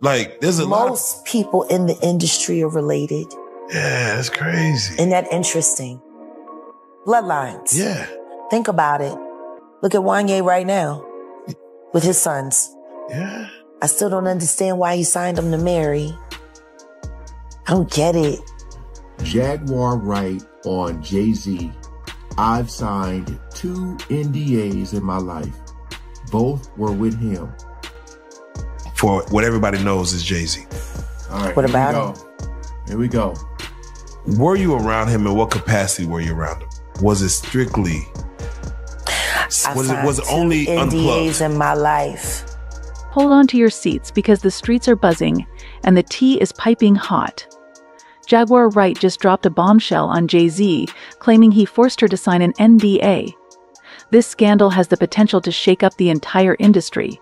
Like, there's a lot. Most people in the industry are related. Yeah, that's crazy. Isn't that interesting? Bloodlines. Yeah. Think about it. Look at Wanye right now with his sons. Yeah. I still don't understand why he signed them to marry. I don't get it. Jaguar Wright on Jay-Z. I've signed 2 NDAs in my life. Both were with him. For what everybody knows is Jay-Z. All right. What about him? Here we go. Were you around him, and what capacity were you around him? Was it strictly? Was it only NDAs unplugged? in my life. Hold on to your seats because the streets are buzzing and the tea is piping hot. Jaguar Wright just dropped a bombshell on Jay-Z, claiming he forced her to sign an NDA. This scandal has the potential to shake up the entire industry.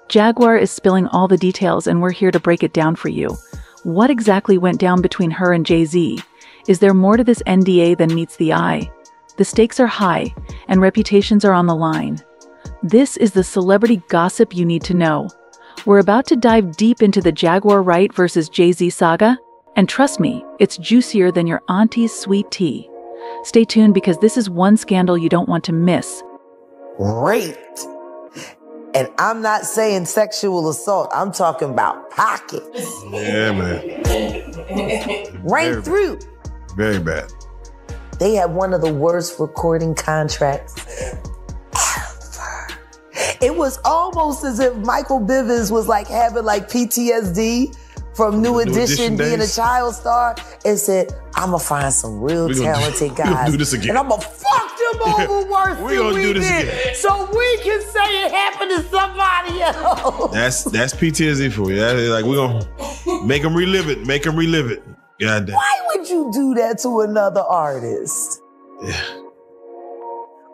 Jaguar is spilling all the details and we're here to break it down for you. What exactly went down between her and Jay-Z? Is there more to this NDA than meets the eye? The stakes are high and reputations are on the line. This is the celebrity gossip you need to know. We're about to dive deep into the Jaguar Wright versus Jay-Z saga, and trust me, it's juicier than your auntie's sweet tea. Stay tuned because this is one scandal you don't want to miss. Raped. And I'm not saying sexual assault. I'm talking about pocket. Yeah, man. Right through. Very bad. They had one of the worst recording contracts ever. It was almost as if Michael Bivins was like having like PTSD from New Edition being a child star and said, I'm gonna find some real talented guys. We're gonna do this again. And I'm gonna fuck them over worse We're gonna do this again. so we can say it happened to somebody else. That's PTSD for you. Like, we're gonna make them relive it. Make them relive it. God damn. Why would you do that to another artist? Yeah.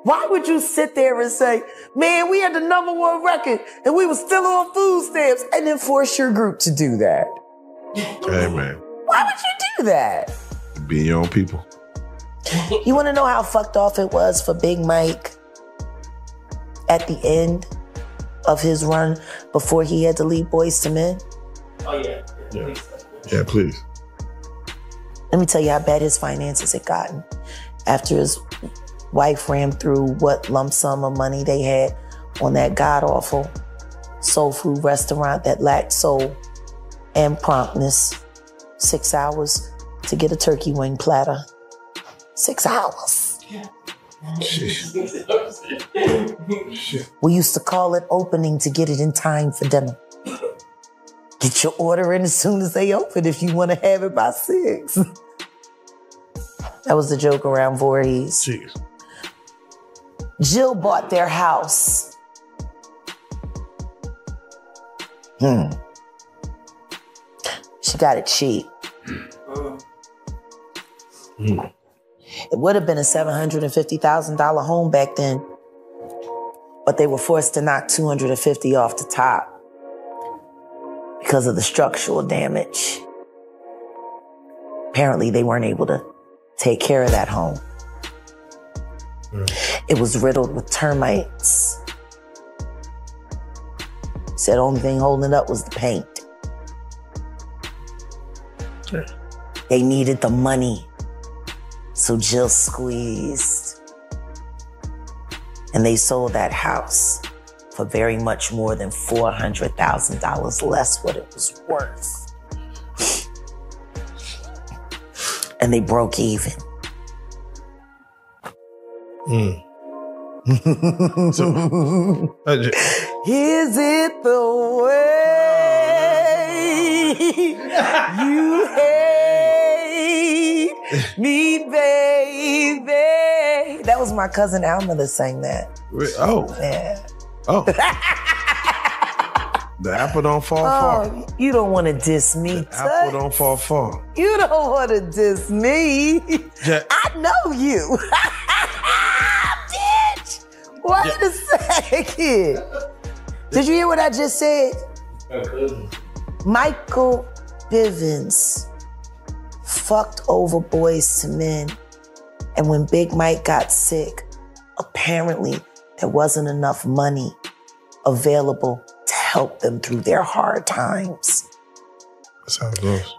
Why would you sit there and say, man, we had the #1 record and we were still on food stamps, and then force your group to do that? Hey, man. Why would you do that? Be your own people. You want to know how fucked off it was for Big Mike at the end of his run before he had to leave Boyz II Men? Oh, yeah. Yeah. Yeah, please. Let me tell you how bad his finances had gotten after his wife ran through what lump sum of money they had on that god-awful soul food restaurant that lacked soul and promptness. 6 hours to get a turkey wing platter. 6 hours. Shit. We used to call it opening to get it in time for dinner. Get your order in as soon as they open if you want to have it by 6. That was the joke around Voorhees. Jeez. Jill bought their house. She got it cheap. It would have been a $750,000 home back then, but they were forced to knock $250,000 off the top because of the structural damage. Apparently, they weren't able to take care of that home. It was riddled with termites. Said the only thing holding it up was the paint. They needed the money, so Jill squeezed. And they sold that house for very much more than $400,000 less what it was worth. And they broke even. So, is it the way you hate me, baby? That was my cousin Alma that sang that. Oh. Yeah. Oh. The apple don't fall far. You don't want to diss me, The apple don't fall far. You don't want to diss me. Yeah. I know you. Bitch. Wait a second. Did you hear what I just said? Michael Bivins fucked over Boyz II Men. And when Big Mike got sick, apparently there wasn't enough money available to help them through their hard times. That's how it goes.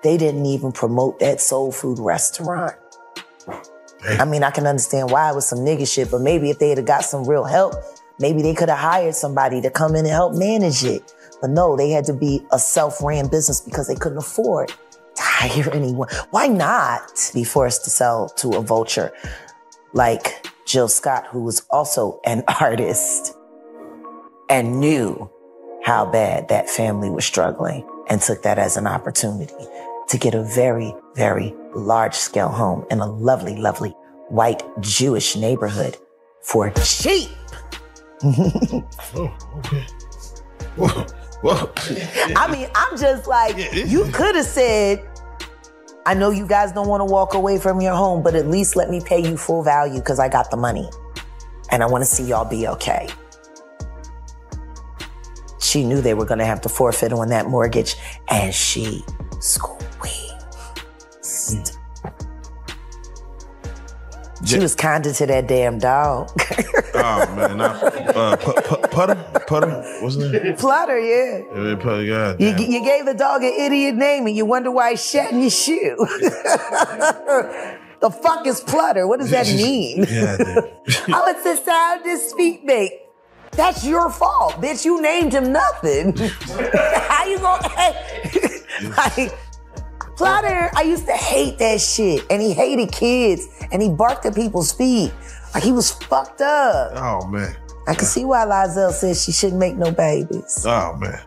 They didn't even promote that soul food restaurant. Damn. I mean, I can understand why it was some nigga shit, but maybe if they had got some real help, maybe they could have hired somebody to come in and help manage it. But no, they had to be a self-ran business because they couldn't afford to hire anyone. Why not be forced to sell to a vulture like Jill Scott, who was also an artist and knew how bad that family was struggling and took that as an opportunity to get a very, very large-scale home in a lovely, lovely white Jewish neighborhood for cheap. Oh, okay. Whoa. Whoa. I mean, I'm just like, you could have said, I know you guys don't want to walk away from your home, but at least let me pay you full value because I got the money. And I want to see y'all be okay. She knew they were going to have to forfeit on that mortgage, and she squeezed. She was kinder to that damn dog. Oh, man. Putter? What's his name? Flutter, yeah. Putter, God You, damn. you gave the dog an idiot name, and you wonder why he's shatting your shoe. The fuck is Flutter? What does that mean? Yeah, Oh, it's the sound his feet make. That's your fault, bitch. You named him nothing. How you gonna... like, Flutter, I used to hate that shit. And he hated kids. And he barked at people's feet. Like, he was fucked up. Oh, man. I can see why Lizelle says she shouldn't make no babies. Oh, man.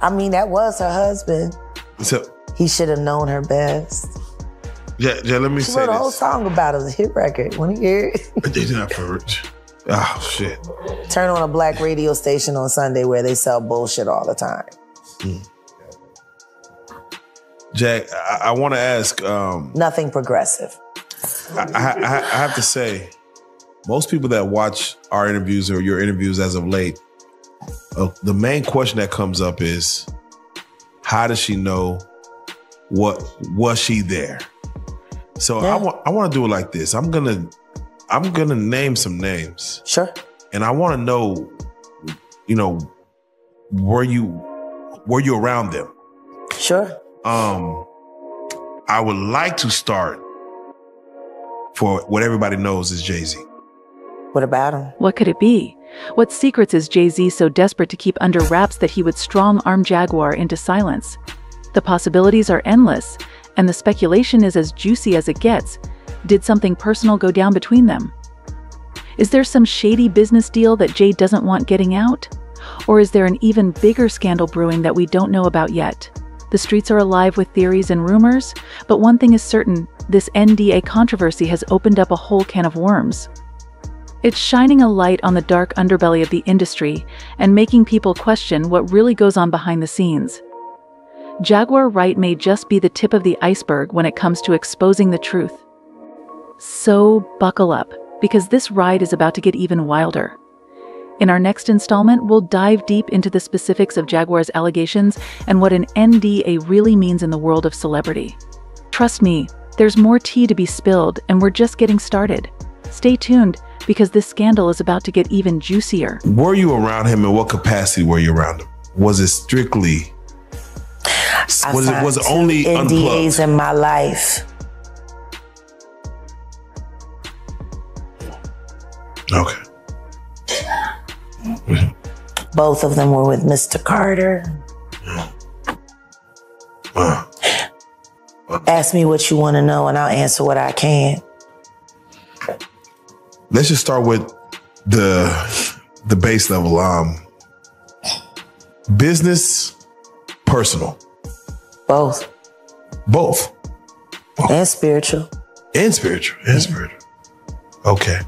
I mean, that was her husband. So, He should have known her best. yeah, let me She say wrote a whole this. song about it. It was a hit record. Want to hear it? They did not for rich. Oh, shit. Turn on a black radio station on Sunday where they sell bullshit all the time. Jack, I want to ask... Nothing progressive. I have to say, most people that watch our interviews or your interviews as of late, the main question that comes up is, how does she know? What was she there? So Yeah. I want to do it like this. I'm gonna name some names, Sure. and I want to know, were you around them? Sure. I would like to start for what everybody knows is Jay-Z. What about him? What could it be? What secrets is Jay-Z so desperate to keep under wraps that he would strong-arm Jaguar into silence? The possibilities are endless, and the speculation is as juicy as it gets. Did something personal go down between them? Is there some shady business deal that Jay doesn't want getting out? Or is there an even bigger scandal brewing that we don't know about yet? The streets are alive with theories and rumors, but one thing is certain, this NDA controversy has opened up a whole can of worms. It's shining a light on the dark underbelly of the industry and making people question what really goes on behind the scenes. Jaguar Wright may just be the tip of the iceberg when it comes to exposing the truth. So buckle up, because this ride is about to get even wilder. In our next installment, we'll dive deep into the specifics of Jaguar's allegations and what an NDA really means in the world of celebrity. Trust me, there's more tea to be spilled, and we're just getting started. Stay tuned, because this scandal is about to get even juicier. Were you around him? In what capacity were you around him? Was it strictly? Was it only NDAs unplugged? in my life? Okay. Both of them were with Mr. Carter. Ask me what you want to know, and I'll answer what I can. Let's just start with the base level. Business, personal. Both. Both. And spiritual. And spiritual. And spiritual. Okay.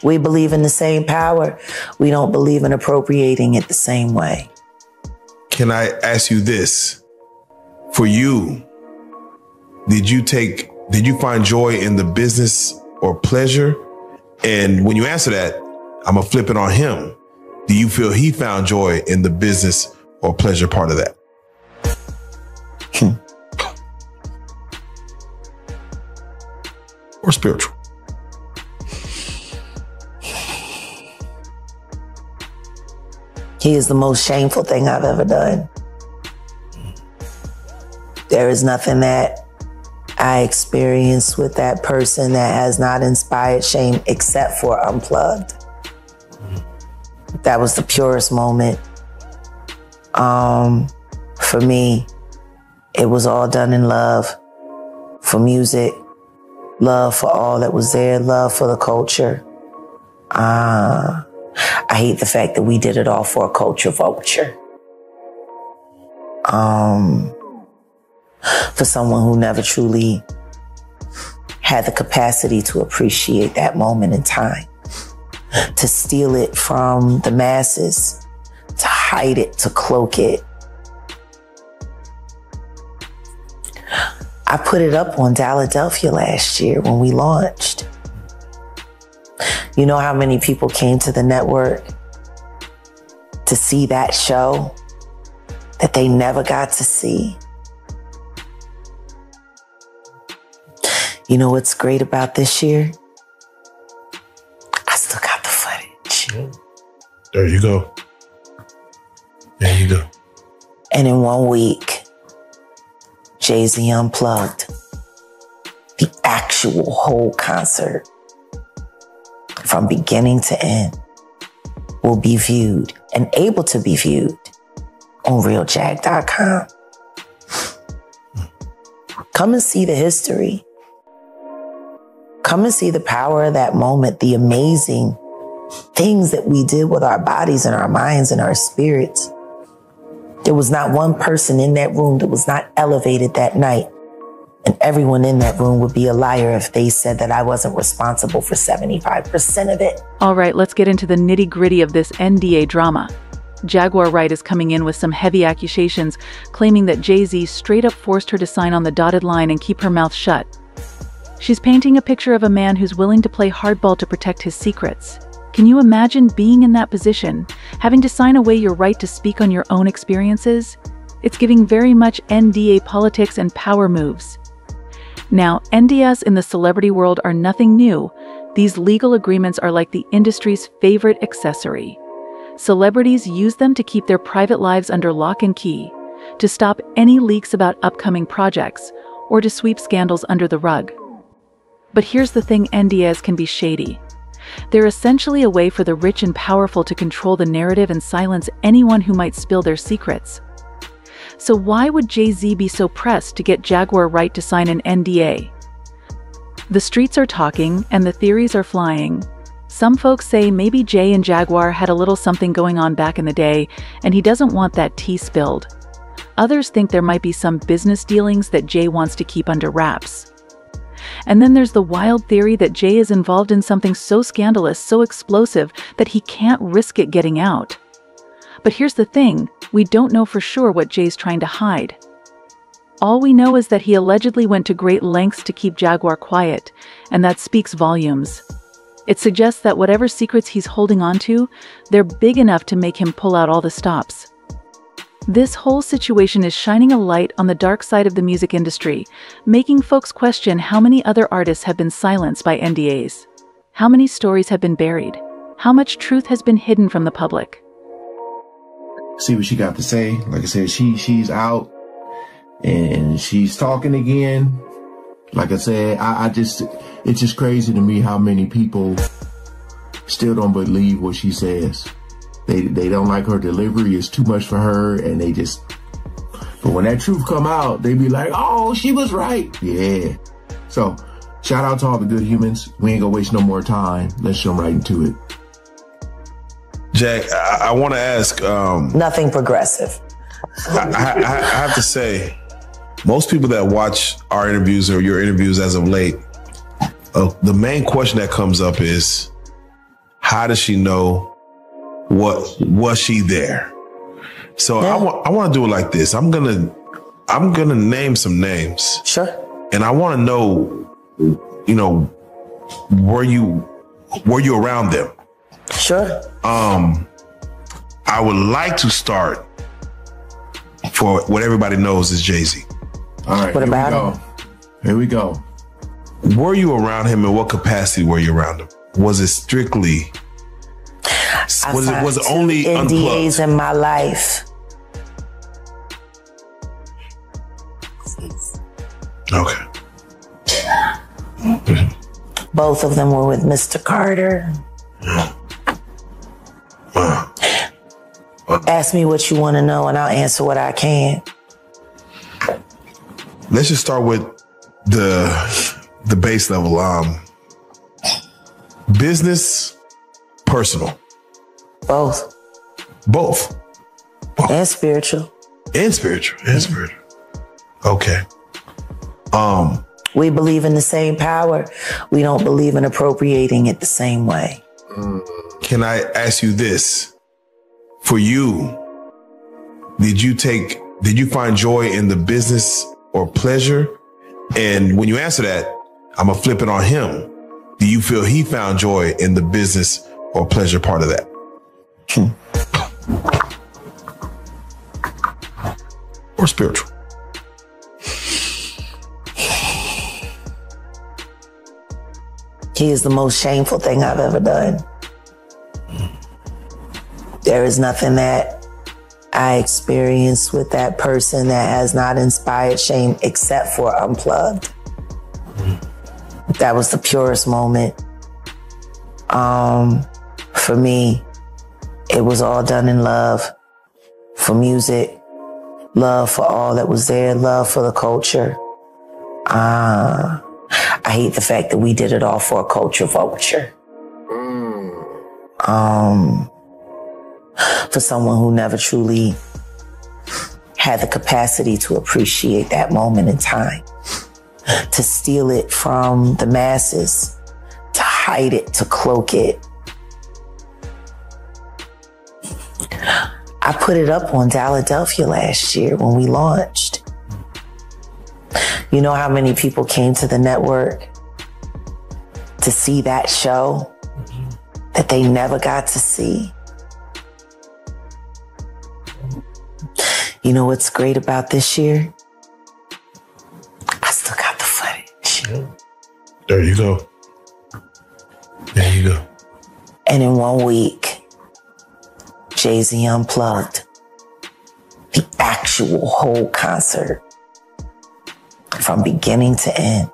We believe in the same power. We don't believe in appropriating it the same way. Can I ask you this? For you, did you find joy in the business or pleasure? And when you answer that, I'm gonna flip it on him. Do you feel he found joy in the business or pleasure part of that? Or spiritual? He is the most shameful thing I've ever done. There is nothing that I experienced with that person that has not inspired shame except for Unplugged. That was the purest moment. For me, it was all done in love for music, love for all that was there, love for the culture. I hate the fact that we did it all for a culture vulture. For someone who never truly had the capacity to appreciate that moment in time, to steal it from the masses, to hide it, to cloak it. I put it up on Philadelphia last year when we launched. You know how many people came to the network to see that show that they never got to see? You know what's great about this year? I still got the footage. There you go. There you go. And in 1 week, Jay-Z Unplugged, the actual whole concert, from beginning to end, will be viewed and able to be viewed on realjag.com. Come and see the history. Come and see the power of that moment, the amazing things that we did with our bodies and our minds and our spirits. There was not one person in that room that was not elevated that night. And everyone in that room would be a liar if they said that I wasn't responsible for 75% of it. All right, let's get into the nitty-gritty of this NDA drama. Jaguar Wright is coming in with some heavy accusations, claiming that Jay-Z straight up forced her to sign on the dotted line and keep her mouth shut. She's painting a picture of a man who's willing to play hardball to protect his secrets. Can you imagine being in that position, having to sign away your right to speak on your own experiences? It's giving very much NDA politics and power moves. Now, NDAs in the celebrity world are nothing new. These legal agreements are like the industry's favorite accessory. Celebrities use them to keep their private lives under lock and key, to stop any leaks about upcoming projects, or to sweep scandals under the rug. But here's the thing, NDAs can be shady. They're essentially a way for the rich and powerful to control the narrative and silence anyone who might spill their secrets. So why would Jay-Z be so pressed to get Jaguar Wright to sign an NDA? The streets are talking and the theories are flying. Some folks say maybe Jay and Jaguar had a little something going on back in the day and he doesn't want that tea spilled. Others think there might be some business dealings that Jay wants to keep under wraps. And then there's the wild theory that Jay is involved in something so scandalous, so explosive, that he can't risk it getting out. But here's the thing, we don't know for sure what Jay's trying to hide. All we know is that he allegedly went to great lengths to keep Jaguar quiet, and that speaks volumes. It suggests that whatever secrets he's holding on to, they're big enough to make him pull out all the stops. This whole situation is shining a light on the dark side of the music industry, making folks question how many other artists have been silenced by NDAs. How many stories have been buried? How much truth has been hidden from the public? See what she got to say. Like I said, she's out and she's talking again. Like I said, it's just crazy to me how many people still don't believe what she says. They don't like her delivery. It's too much for her, and but when that truth come out, they be like, oh, she was right. Yeah. So shout out to all the good humans. We ain't gonna waste no more time. Let's jump right into it. Jack, I want to ask. Nothing progressive. I have to say, most people that watch our interviews or your interviews as of late, the main question that comes up is, how does she know? Was she there? So yeah. I want to do it like this. I'm gonna name some names. Sure. And I want to know, were you around them? Sure. I would like to start for what everybody knows is Jay-Z. All right. What about him? Here we go. Were you around him? In what capacity were you around him? Was it strictly? Was it only NDAs unplugged? in my life. Okay. Both of them were with Mr. Carter. Ask me what you want to know and I'll answer what I can. Let's just start with the base level. Business, personal. Both. Both. And spiritual. And spiritual. And spiritual. Okay. We believe in the same power. We don't believe in appropriating it the same way. Can I ask you this? For you, did you find joy in the business or pleasure? And when you answer that, I'm gonna flip it on him. Do you feel he found joy in the business or pleasure part of that? Or spiritual? He is the most shameful thing I've ever done. There is nothing that I experienced with that person that has not inspired shame except for Unplugged. That was the purest moment. For me, it was all done in love for music, love for all that was there, love for the culture. I hate the fact that we did it all for a culture vulture. For someone who never truly had the capacity to appreciate that moment in time, to steal it from the masses, to hide it, to cloak it. I put it up on Philadelphia last year when we launched. You know how many people came to the network to see that show that they never got to see? You know what's great about this year? I still got the footage. There you go. There you go. And in 1 week, Jay-Z Unplugged, the actual whole concert, from beginning to end,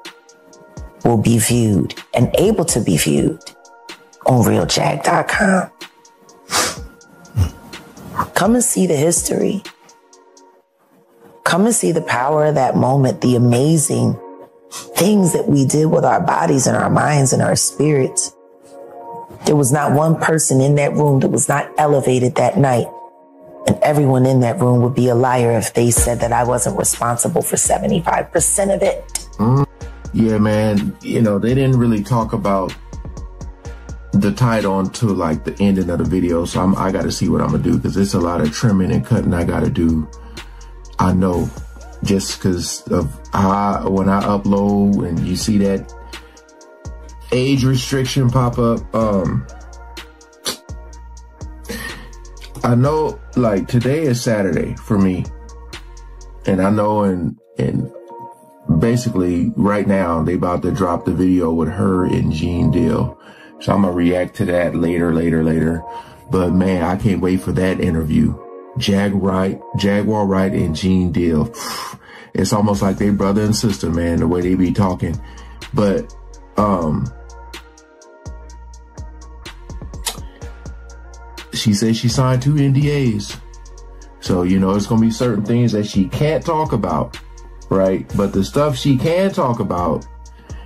will be viewed and able to be viewed on realjag.com. Come and see the history. Come and see the power of that moment, the amazing things that we did with our bodies and our minds and our spirits. There was not one person in that room that was not elevated that night. And everyone in that room would be a liar if they said that I wasn't responsible for 75% of it. Yeah, man. You know, they didn't really talk about the title until like the ending of the video. So I got to see what I'm going to do because it's a lot of trimming and cutting I got to do. I know just because of when I upload and you see that age restriction pop up, I know like today is Saturday for me. And I know and basically right now they about to drop the video with her and Gene Deal. So I'm going to react to that later. But man, I can't wait for that interview. Jaguar Wright and Gene Deal. It's almost like they brother and sister, man, the way they be talking. But, she said she signed 2 NDAs. So, you know, it's going to be certain things that she can't talk about, right? But the stuff she can talk about,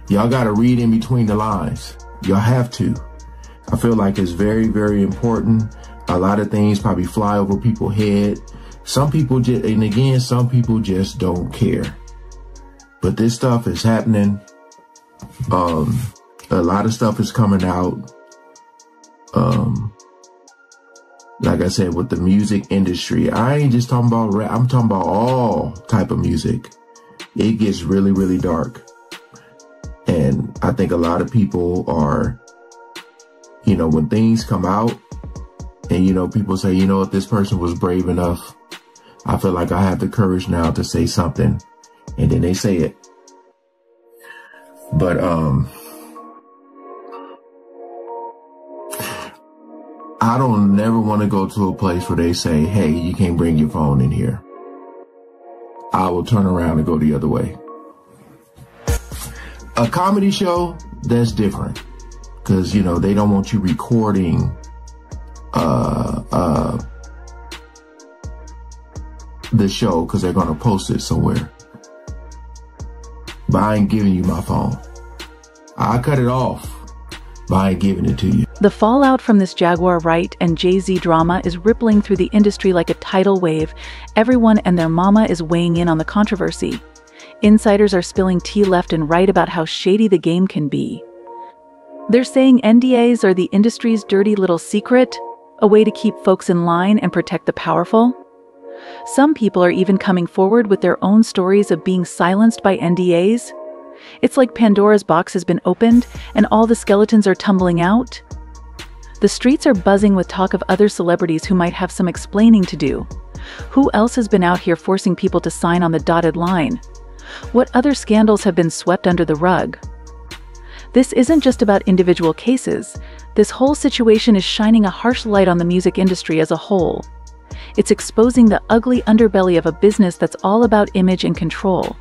y'all got to read in between the lines. Y'all have to. I feel like it's very, very important. A lot of things probably fly over people's head. Some people just, and again, some people just don't care. But this stuff is happening. A lot of stuff is coming out. Like I said, with the music industry, I ain't just talking about rap. I'm talking about all type of music. It gets really, really dark. And I think a lot of people are, you know, when things come out and, you know, people say, you know what, this person was brave enough. I feel like I have the courage now to say something. And then they say it. But, I don't never want to go to a place where they say, hey, you can't bring your phone in here. I will turn around and go the other way. A comedy show, that's different. Because, you know, they don't want you recording the show because they're going to post it somewhere. But I ain't giving you my phone. I cut it off, but I ain't giving it to you. The fallout from this Jaguar Wright and Jay-Z drama is rippling through the industry like a tidal wave. Everyone and their mama is weighing in on the controversy. Insiders are spilling tea left and right about how shady the game can be. They're saying NDAs are the industry's dirty little secret, a way to keep folks in line and protect the powerful. Some people are even coming forward with their own stories of being silenced by NDAs. It's like Pandora's box has been opened and all the skeletons are tumbling out. The streets are buzzing with talk of other celebrities who might have some explaining to do. Who else has been out here forcing people to sign on the dotted line? What other scandals have been swept under the rug? This isn't just about individual cases. This whole situation is shining a harsh light on the music industry as a whole. It's exposing the ugly underbelly of a business that's all about image and control.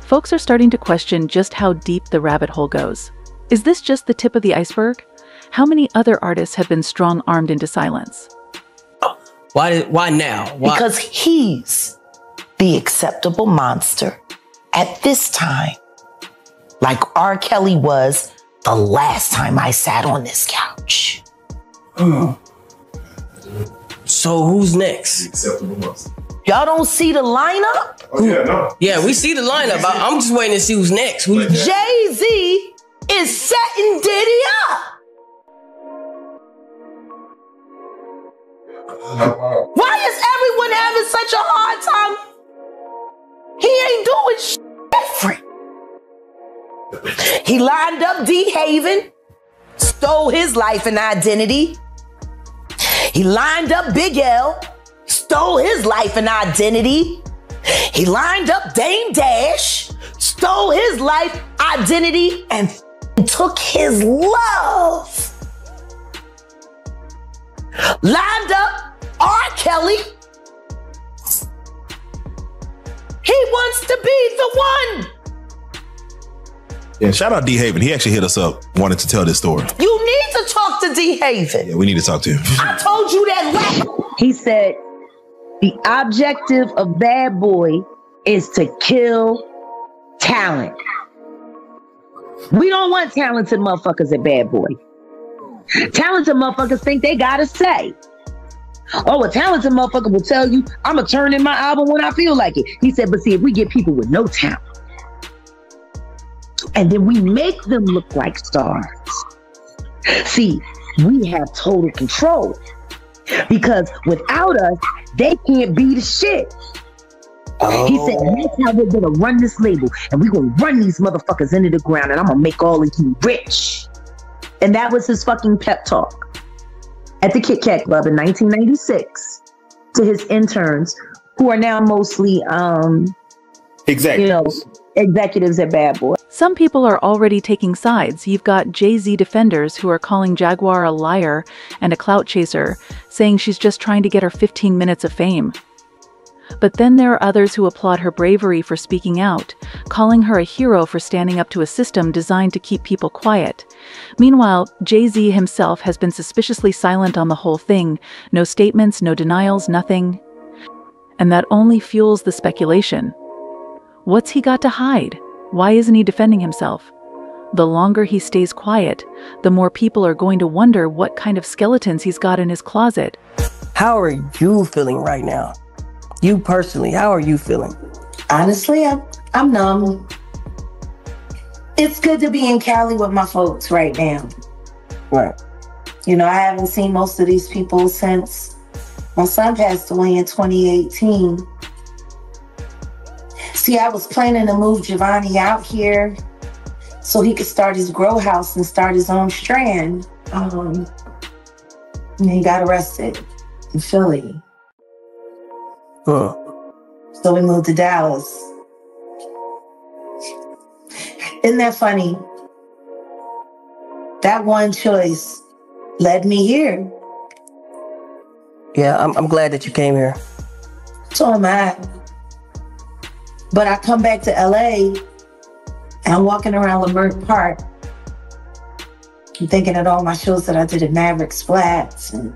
Folks are starting to question just how deep the rabbit hole goes. Is this just the tip of the iceberg? How many other artists have been strong-armed into silence? Why now? Why? Because he's the acceptable monster at this time. Like R. Kelly was the last time I sat on this couch. So who's next? Acceptable monster. Y'all don't see the lineup? Oh, yeah, no. Yeah, we see the lineup. I'm just waiting to see who's next. Jay-Z is setting Diddy up. Why is everyone having such a hard time? He ain't doing shit different. He lined up D. Haven, stole his life and identity. He lined up Big L, stole his life and identity. He lined up Dame Dash, stole his life, identity, and took his love. Lined up R. Kelly. He wants to be the one. Yeah, shout out D. Haven. He actually hit us up, wanted to tell this story. You need to talk to D. Haven. Yeah, we need to talk to him. I told you that. He said, the objective of Bad Boy is to kill talent. We don't want talented motherfuckers at Bad Boy. Talented motherfuckers think they gotta say. Oh, a talented motherfucker will tell you, I'm gonna turn in my album when I feel like it. He said, but see, if we get people with no talent, and then we make them look like stars, see, we have total control. Because without us, they can't be the shit. Oh. He said, and that's how we're gonna run this label. And we're gonna run these motherfuckers into the ground, and I'm gonna make all of you rich. And that was his fucking pep talk at the Kit Kat Club in 1996 to his interns, who are now mostly executives at Bad Boy. Some people are already taking sides. You've got Jay-Z defenders who are calling Jaguar a liar and a clout chaser, saying she's just trying to get her 15 minutes of fame. But then there are others who applaud her bravery for speaking out, calling her a hero for standing up to a system designed to keep people quiet. Meanwhile, Jay-Z himself has been suspiciously silent on the whole thing. No statements, no denials, nothing. And that only fuels the speculation. What's he got to hide? Why isn't he defending himself? The longer he stays quiet, the more people are going to wonder what kind of skeletons he's got in his closet. How are you feeling right now? You personally, how are you feeling? Honestly, I'm numb. It's good to be in Cali with my folks right now. Right. You know, I haven't seen most of these people since my son passed away in 2018. See, I was planning to move Giovanni out here so he could start his grow house and start his own strand. And he got arrested in Philly. Huh. So we moved to Dallas. Isn't that funny? That one choice led me here. Yeah, I'm glad that you came here. So am I. But I come back to LA and I'm walking around Leimert Park. I'm thinking of all my shows that I did at Mavericks Flats. And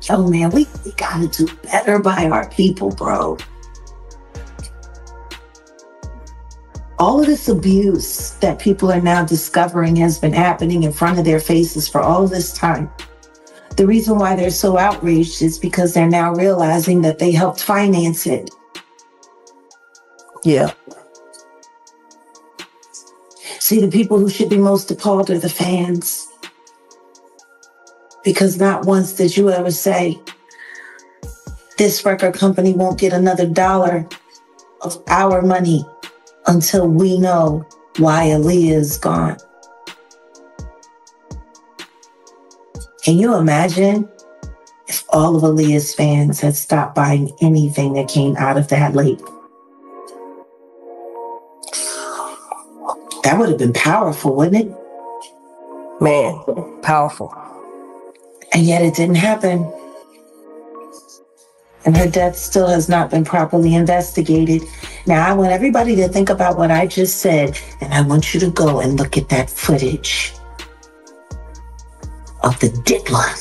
oh man, we gotta do better by our people, bro. All of this abuse that people are now discovering has been happening in front of their faces for all this time. The reason why they're so outraged is because they're now realizing that they helped finance it. Yeah. See, the people who should be most appalled are the fans. Because not once did you ever say, this record company won't get another dollar of our money until we know why Aaliyah is gone. Can you imagine if all of Aaliyah's fans had stopped buying anything that came out of that label? That would have been powerful, wouldn't it? Man, powerful. And yet it didn't happen. And her death still has not been properly investigated. Now, I want everybody to think about what I just said, and I want you to go and look at that footage of the diddler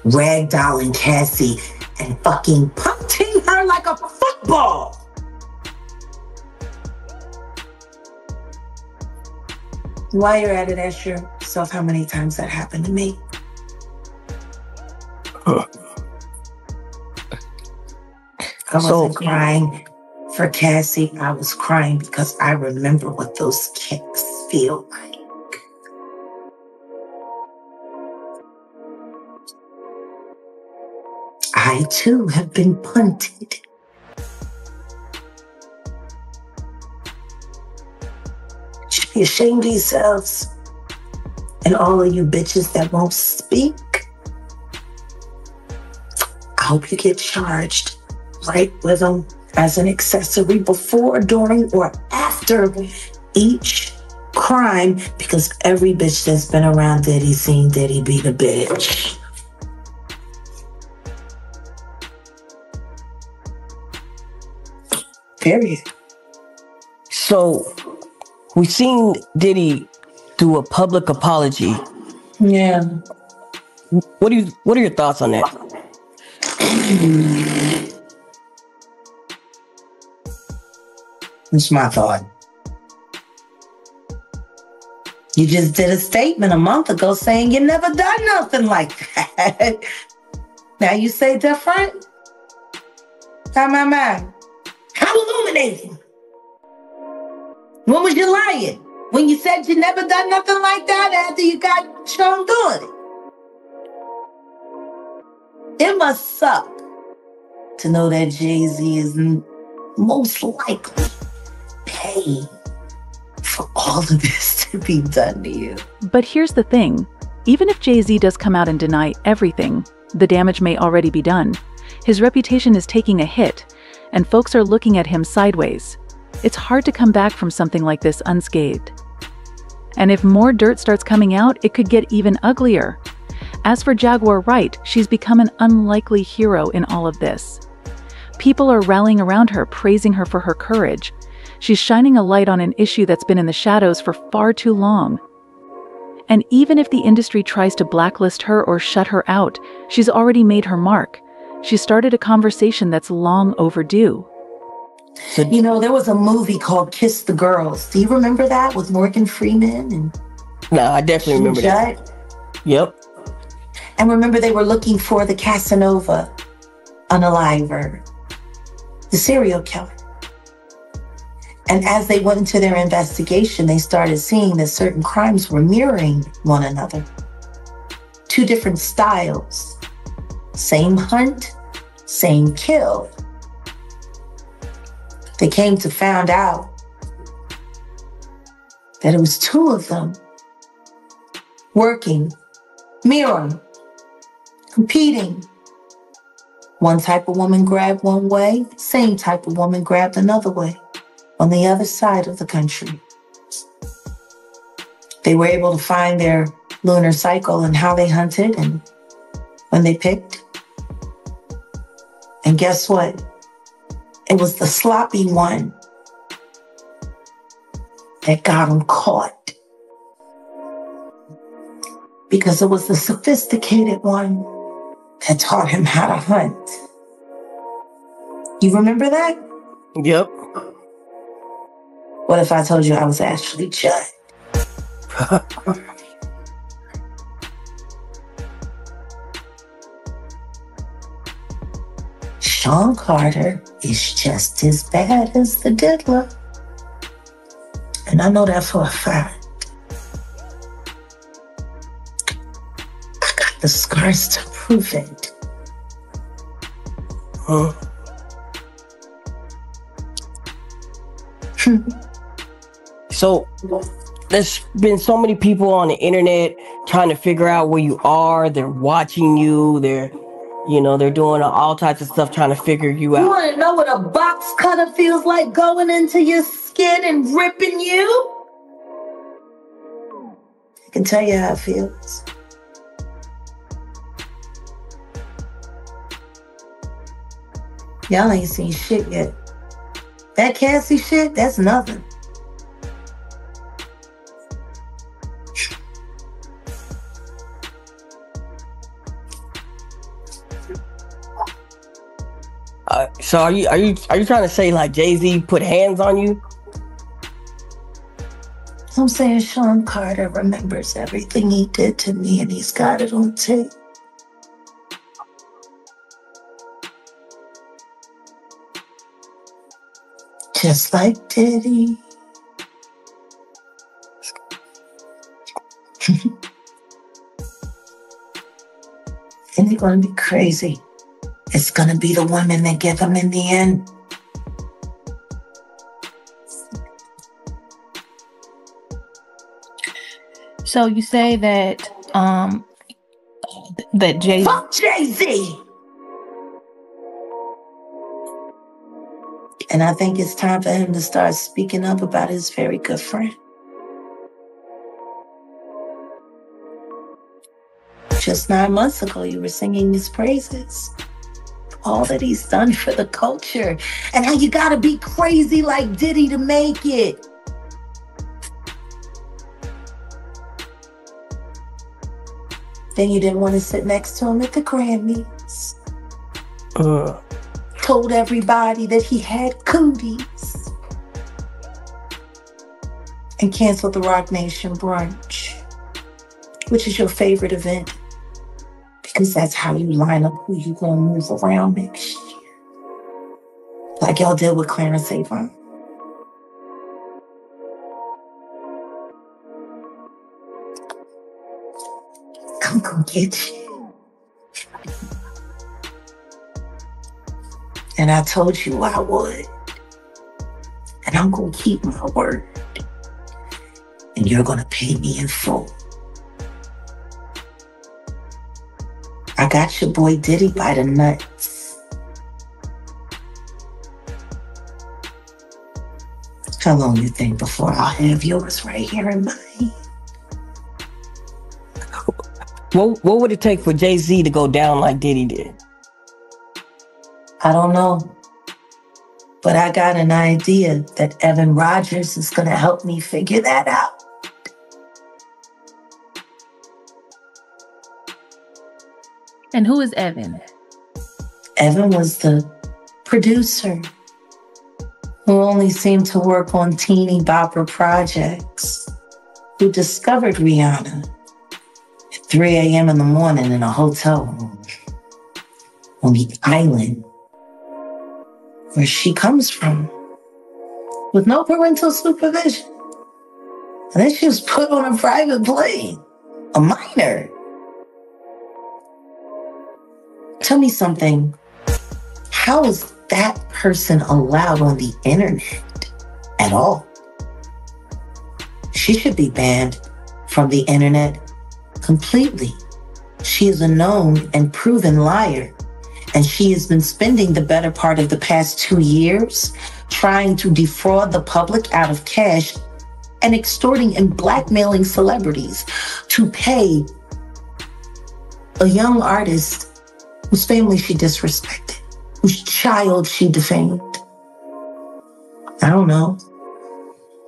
ragdolling Cassie and fucking punching her like a football. While you're at it, ask yourself how many times that happened to me. I wasn't crying for Cassie. I was crying because I remember what those kicks feel like. I too have been punted. You should be ashamed of yourselves. And all of you bitches that won't speak, I hope you get charged right with them as an accessory before, during, or after each crime, because every bitch that's been around Diddy seen Diddy beat a bitch. Period. So, we've seen Diddy do a public apology. Yeah. What are your thoughts on that? That's my thought. You just did a statement a month ago saying you never done nothing like that. Now you say different? How illuminating. When was you lying? When you said you never done nothing like that after you got shown doing it? It must suck to know that Jay-Z is most likely paying for all of this to be done to you. But here's the thing. Even if Jay-Z does come out and deny everything, the damage may already be done. His reputation is taking a hit, and folks are looking at him sideways. It's hard to come back from something like this unscathed. And if more dirt starts coming out, it could get even uglier. As for Jaguar Wright, she's become an unlikely hero in all of this. People are rallying around her, praising her for her courage. She's shining a light on an issue that's been in the shadows for far too long. And even if the industry tries to blacklist her or shut her out, she's already made her mark. She started a conversation that's long overdue. You know, there was a movie called Kiss the Girls. Do you remember that with Morgan Freeman? And No, I definitely remember that. Yep. And remember, they were looking for the Casanova unaliver, the serial killer. And as they went into their investigation, they started seeing that certain crimes were mirroring one another. Two different styles. Same hunt, same kill. They came to find out that it was two of them working, mirroring, competing. One type of woman grabbed one way, same type of woman grabbed another way on the other side of the country. They were able to find their lunar cycle and how they hunted, and when they picked. And guess what? It was the sloppy one that got him caught. Because it was the sophisticated one that taught him how to hunt. You remember that? Yep. What if I told you I was actually Judd? Sean Carter is just as bad as the diddler. And I know that for a fact. I got the scars to prove it. Huh? So there's been so many people on the internet trying to figure out where you are. They're watching you. They're doing all types of stuff trying to figure you out. You want to know what a box cutter feels like going into your skin and ripping you? I can tell you how it feels. Y'all ain't seen shit yet. That Cassie shit, that's nothing. So are you trying to say like Jay-Z put hands on you? I'm saying Sean Carter remembers everything he did to me and he's got it on tape. Just like Diddy. Ain't it gonna be crazy? It's gonna be the women that give him in the end. So you say that that Jay. Fuck Jay-Z! And I think it's time for him to start speaking up about his very good friend. Just 9 months ago, you were singing his praises. All that he's done for the culture. And how you gotta be crazy like Diddy to make it. Then you didn't want to sit next to him at the Grammys. Told everybody that he had cooties. And canceled the Rock Nation brunch, which is your favorite event. Because that's how you line up who you gonna move around next year. Like y'all did with Clarence Avant. I'm gonna get you. And I told you I would. And I'm gonna keep my word. And you're gonna pay me in full. I got your boy Diddy by the nuts. How long you think before I'll have yours right here in my hand? What would it take for Jay-Z to go down like Diddy did? I don't know. But I got an idea that Evan Rogers is going to help me figure that out. And who is Evan? Evan was the producer who only seemed to work on teeny bopper projects, who discovered Rihanna at 3 a.m. in the morning in a hotel room on the island where she comes from, with no parental supervision. And then she was put on a private plane, a minor. Tell me something. How is that person allowed on the internet at all? She should be banned from the internet completely. She is a known and proven liar. And she has been spending the better part of the past 2 years trying to defraud the public out of cash and extorting and blackmailing celebrities to pay a young artist whose family she disrespected, whose child she defamed. I don't know.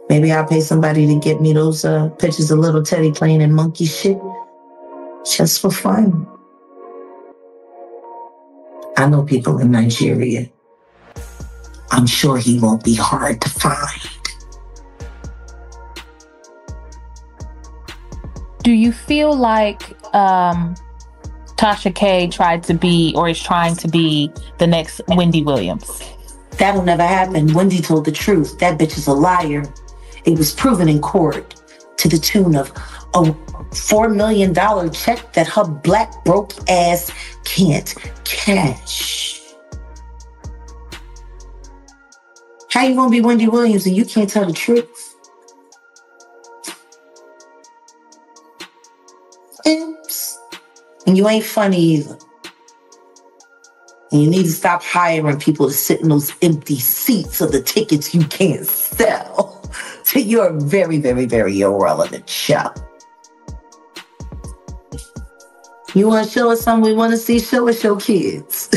Maybe I'll pay somebody to get me those pictures of little Teddy playing in monkey shit just for fun. I know people in Nigeria. I'm sure he won't be hard to find. Do you feel like Tasha K tried to be or is trying to be the next Wendy Williams? That'll never happen. Wendy told the truth. That bitch is a liar. It was proven in court to the tune of a $4 million check that her black broke ass can't cash. How you gonna be Wendy Williams and you can't tell the truth? Oops. And you ain't funny either. And you need to stop hiring people to sit in those empty seats of the tickets you can't sell to your very, very, very irrelevant show. You want to show us something we want to see? Show us your kids.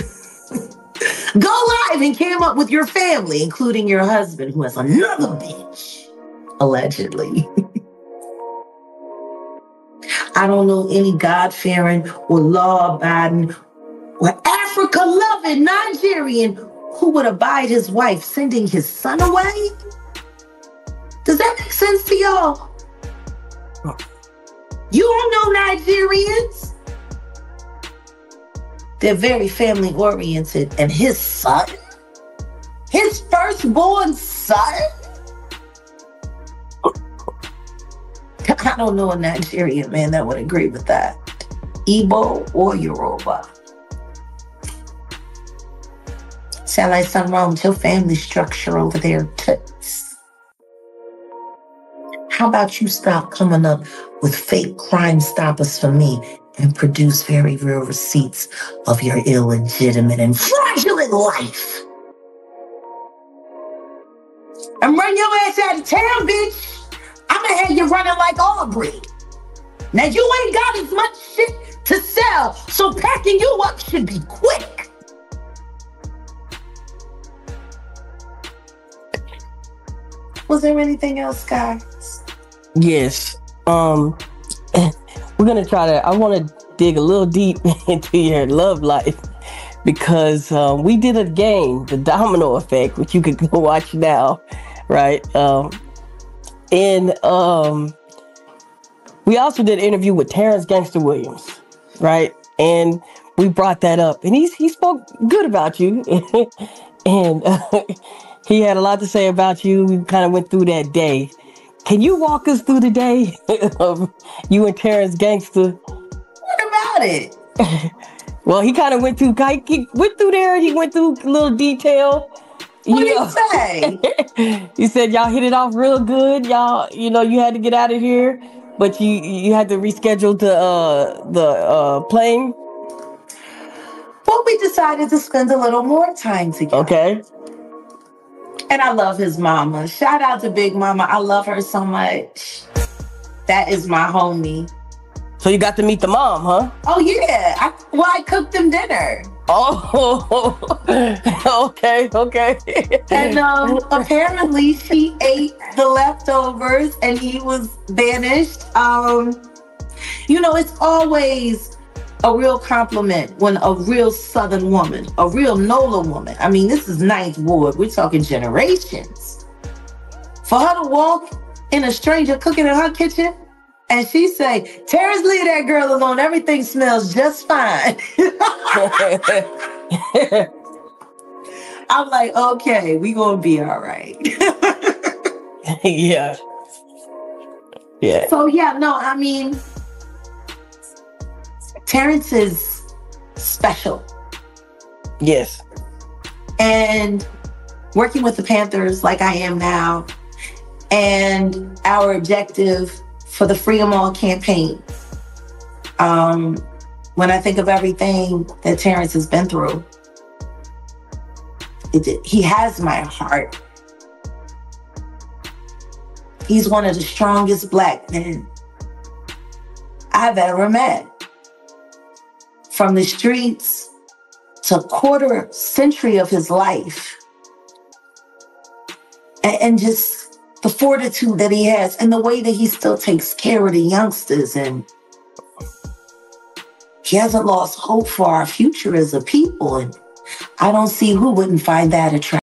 Go live and cam up with your family, including your husband, who has another bitch, allegedly. I don't know any God-fearing or law-abiding or Africa-loving Nigerian who would abide his wife sending his son away. Does that make sense to y'all? You don't know Nigerians. They're very family-oriented. And his son, his firstborn son, I don't know a Nigerian man that would agree with that. Igbo or Yoruba. Sound like something wrong with your family structure over there, toots. How about you stop coming up with fake Crime Stoppers for me and produce very real receipts of your illegitimate and fraudulent life? And run your ass out of town, bitch. I'ma have you running like Aubrey. Now you ain't got as much shit to sell, so packing you up should be quick. Was there anything else, guys? Yes. We're gonna try to. I want to dig a little deep into your love life because we did a game, The Domino Effect, which you could go watch now, right? And we also did an interview with Terrence Gangster Williams, right? And we brought that up, and he spoke good about you, and he had a lot to say about you. We kind of went through that day. Can you walk us through the day of you and Terrence Gangster? What about it? Well, he kind of went through there, and he went through a little detail. What did he say? He said y'all hit it off real good. Y'all, you had to get out of here, but you had to reschedule the plane. Well, we decided to spend a little more time together. Okay. And I love his mama. Shout out to Big Mama. I love her so much. That is my homie. So you got to meet the mom, huh? Oh, yeah. I cooked him dinner. Oh, okay. And apparently she ate the leftovers and he was banished. It's always a real compliment when a real Southern woman, a real NOLA woman, I mean, this is Ninth Ward, we're talking generations. For her to walk in a stranger cooking in her kitchen and she say, Terrence, leave that girl alone, everything smells just fine. I'm like, okay, we gonna be all right. Yeah. So I mean, Terrence is special. Yes. And working with the Panthers like I am now, and our objective for the Free 'em All campaign, when I think of everything that Terrence has been through, he has my heart. He's one of the strongest Black men I've ever met. From the streets to quarter century of his life, and just the fortitude that he has and the way that he still takes care of the youngsters, and he hasn't lost hope for our future as a people. And I don't see who wouldn't find that attractive.